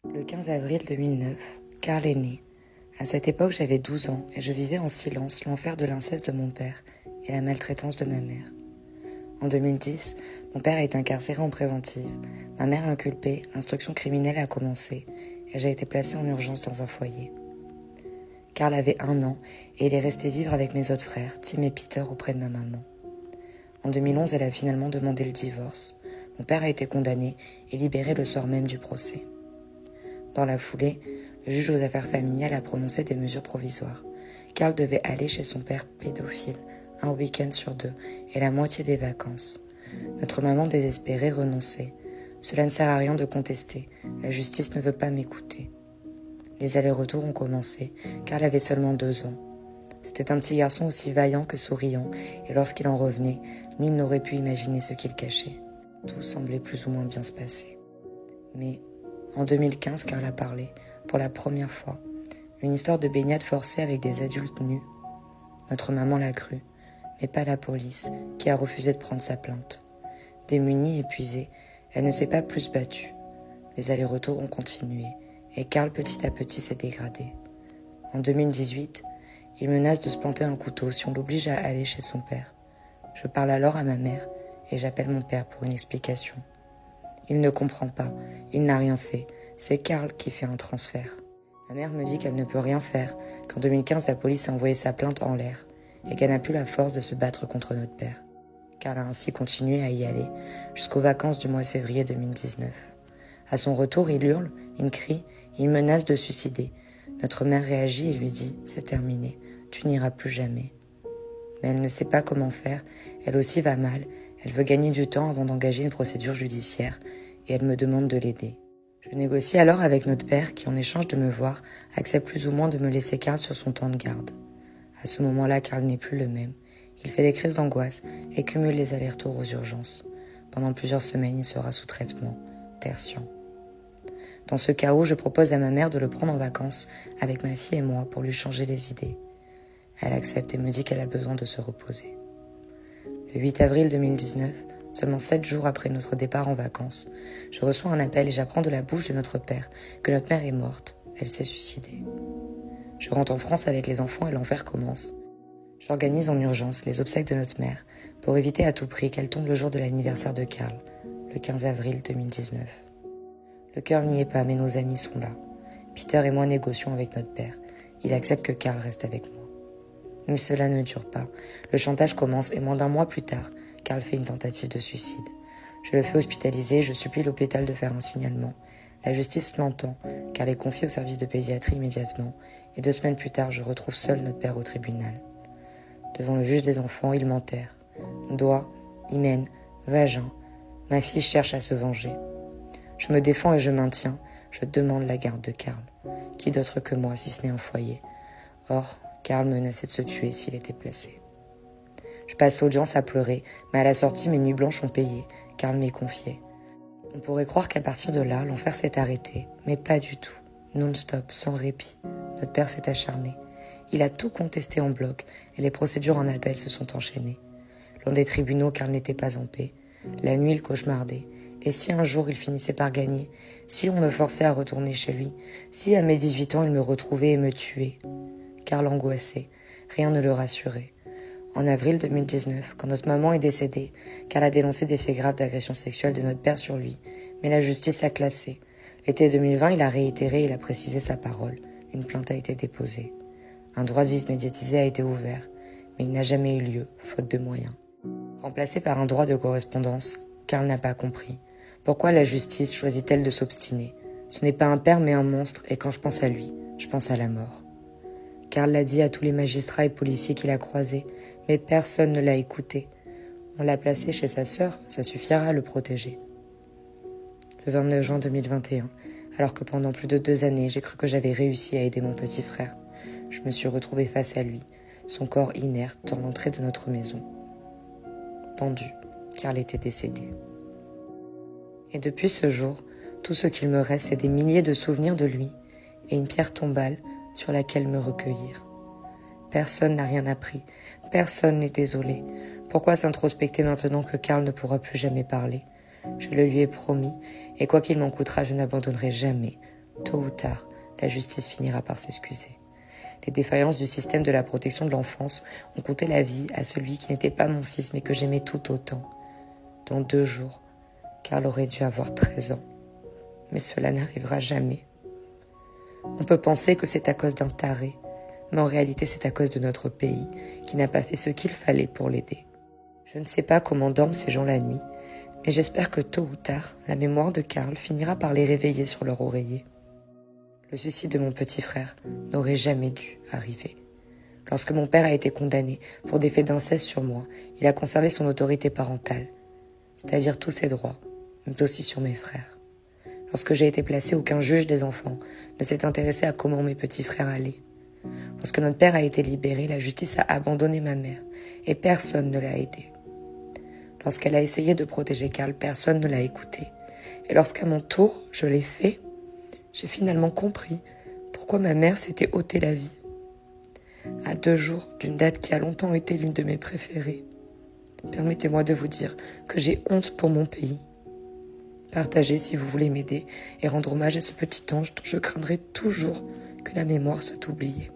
Le 15 avril 2009, Karl est né. À cette époque, j'avais 12 ans et je vivais en silence l'enfer de l'inceste de mon père et la maltraitance de ma mère. En 2010, mon père a été incarcéré en préventive, ma mère inculpée, l'instruction criminelle a commencé et j'ai été placée en urgence dans un foyer. Karl avait 1 an et il est resté vivre avec mes autres frères, Tim et Peter, auprès de ma maman. En 2011, elle a finalement demandé le divorce. Mon père a été condamné et libéré le soir même du procès. Dans la foulée, le juge aux affaires familiales a prononcé des mesures provisoires. Karl devait aller chez son père pédophile, un week-end sur 2 et la moitié des vacances. Notre maman désespérée renonçait. Cela ne sert à rien de contester, la justice ne veut pas m'écouter. Les allers-retours ont commencé, Karl avait seulement 2 ans. C'était un petit garçon aussi vaillant que souriant, et lorsqu'il en revenait, nul n'aurait pu imaginer ce qu'il cachait. Tout semblait plus ou moins bien se passer. Mais en 2015, Karl a parlé, pour la première fois, une histoire de baignade forcée avec des adultes nus. Notre maman l'a cru, mais pas la police, qui a refusé de prendre sa plainte. Démunie, épuisée, elle ne s'est pas plus battue. Les allers-retours ont continué, et Karl petit à petit s'est dégradé. En 2018, il menace de se planter un couteau si on l'oblige à aller chez son père. Je parle alors à ma mère, et j'appelle mon père pour une explication. Il ne comprend pas, il n'a rien fait, c'est Karl qui fait un transfert. Ma mère me dit qu'elle ne peut rien faire, qu'en 2015 la police a envoyé sa plainte en l'air, et qu'elle n'a plus la force de se battre contre notre père. Karl a ainsi continué à y aller, jusqu'aux vacances du mois de février 2019. À son retour, il hurle, il crie, il menace de suicider. Notre mère réagit et lui dit « C'est terminé, tu n'iras plus jamais ». Mais elle ne sait pas comment faire, elle aussi va mal, elle veut gagner du temps avant d'engager une procédure judiciaire, et elle me demande de l'aider. Je négocie alors avec notre père qui, en échange de me voir, accepte plus ou moins de me laisser Karl sur son temps de garde. À ce moment-là, Karl n'est plus le même. Il fait des crises d'angoisse et cumule les allers-retours aux urgences. Pendant plusieurs semaines, il sera sous traitement, tertian. Dans ce chaos, je propose à ma mère de le prendre en vacances avec ma fille et moi pour lui changer les idées. Elle accepte et me dit qu'elle a besoin de se reposer. Le 8 avril 2019, seulement 7 jours après notre départ en vacances, je reçois un appel et j'apprends de la bouche de notre père que notre mère est morte. Elle s'est suicidée. Je rentre en France avec les enfants et l'enfer commence. J'organise en urgence les obsèques de notre mère pour éviter à tout prix qu'elle tombe le jour de l'anniversaire de Karl, le 15 avril 2019. Le cœur n'y est pas, mais nos amis sont là. Peter et moi négocions avec notre père. Il accepte que Karl reste avec moi. Mais cela ne dure pas. Le chantage commence et moins d'1 mois plus tard, Karl fait une tentative de suicide. Je le fais hospitaliser, je supplie l'hôpital de faire un signalement. La justice l'entend, Karl est confié au service de pédiatrie immédiatement, et 2 semaines plus tard, je retrouve seul notre père au tribunal. Devant le juge des enfants, il m'enterre. Doigt, hymen, vagin. Ma fille cherche à se venger. Je me défends et je maintiens. Je demande la garde de Karl. Qui d'autre que moi, si ce n'est un foyer? Or, Karl menaçait de se tuer s'il était placé. Je passe l'audience à pleurer, mais à la sortie, mes nuits blanches ont payé. Karl m'est confié. On pourrait croire qu'à partir de là, l'enfer s'est arrêté, mais pas du tout. Non-stop, sans répit. Notre père s'est acharné. Il a tout contesté en bloc, et les procédures en appel se sont enchaînées. Loin des tribunaux, Karl n'était pas en paix. La nuit, il cauchemardait. Et si un jour il finissait par gagner? Si on me forçait à retourner chez lui? Si à mes 18 ans il me retrouvait et me tuait? Karl angoissait. Rien ne le rassurait. En avril 2019, quand notre maman est décédée, Karl a dénoncé des faits graves d'agression sexuelle de notre père sur lui, mais la justice a classé. L'été 2020, il a réitéré et il a précisé sa parole. Une plainte a été déposée. Un droit de visite médiatisé a été ouvert, mais il n'a jamais eu lieu, faute de moyens. Remplacé par un droit de correspondance, Karl n'a pas compris. Pourquoi la justice choisit-elle de s'obstiner? Ce n'est pas un père mais un monstre, et quand je pense à lui, je pense à la mort. Karl l'a dit à tous les magistrats et policiers qu'il a croisés, mais personne ne l'a écouté. On l'a placé chez sa sœur, ça suffira à le protéger. Le 29 juin 2021, alors que pendant plus de 2 années, j'ai cru que j'avais réussi à aider mon petit frère, je me suis retrouvée face à lui, son corps inerte dans l'entrée de notre maison. Pendu, Karl était décédé. Et depuis ce jour, tout ce qu'il me reste, c'est des milliers de souvenirs de lui et une pierre tombale sur laquelle me recueillir. Personne n'a rien appris, personne n'est désolé. Pourquoi s'introspecter maintenant que Karl ne pourra plus jamais parler? Je le lui ai promis, et quoi qu'il m'en coûtera, je n'abandonnerai jamais Tôt ou tard, la justice finira par s'excuser. Les défaillances du système de la protection de l'enfance ont coûté la vie à celui qui n'était pas mon fils mais que j'aimais tout autant. Dans 2 jours, Karl aurait dû avoir 13 ans. Mais cela n'arrivera jamais. On peut penser que c'est à cause d'un taré, mais en réalité c'est à cause de notre pays qui n'a pas fait ce qu'il fallait pour l'aider. Je ne sais pas comment dorment ces gens la nuit, mais j'espère que tôt ou tard, la mémoire de Karl finira par les réveiller sur leur oreiller. Le suicide de mon petit frère n'aurait jamais dû arriver. Lorsque mon père a été condamné pour des faits d'inceste sur moi, il a conservé son autorité parentale, c'est-à-dire tous ses droits, mais aussi sur mes frères. Lorsque j'ai été placée, aucun juge des enfants ne s'est intéressé à comment mes petits frères allaient. Lorsque notre père a été libéré, la justice a abandonné ma mère et personne ne l'a aidée. Lorsqu'elle a essayé de protéger Karl, personne ne l'a écouté. Et lorsqu'à mon tour, je l'ai fait, j'ai finalement compris pourquoi ma mère s'était ôté la vie. À 2 jours d'une date qui a longtemps été l'une de mes préférées, permettez-moi de vous dire que j'ai honte pour mon pays. Partagez si vous voulez m'aider et rendre hommage à ce petit ange dont je craindrai toujours que la mémoire soit oubliée.